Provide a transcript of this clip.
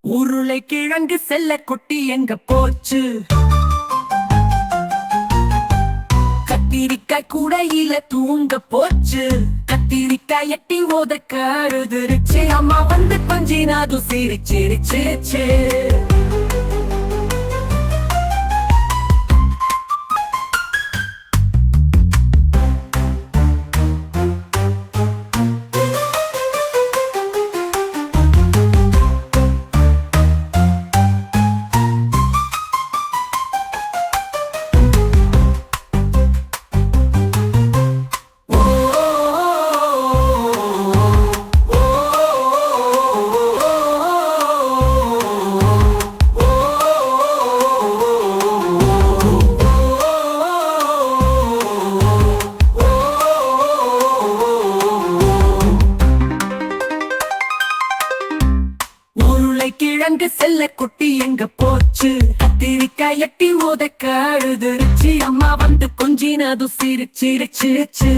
உருளைக்கிழங்கு செல்ல குட்டி எங்க போச்சு? கத்திரிக்காய் கூடையில தூங்க போச்சு. கத்திரிக்காய் எட்டி ஓதக்க அழுதுருச்சு. அம்மா வந்து கொஞ்சினாது சிரிச்சிருச்சு. உருளைக்கிழங்கு செல்ல குட்டி எங்க போச்சு? கத்திரிக்காய் எட்டி ஓதக்க அழுதுருச்சு. அம்மா வந்து கொஞ்சினது சிரிச்சிருச்சு.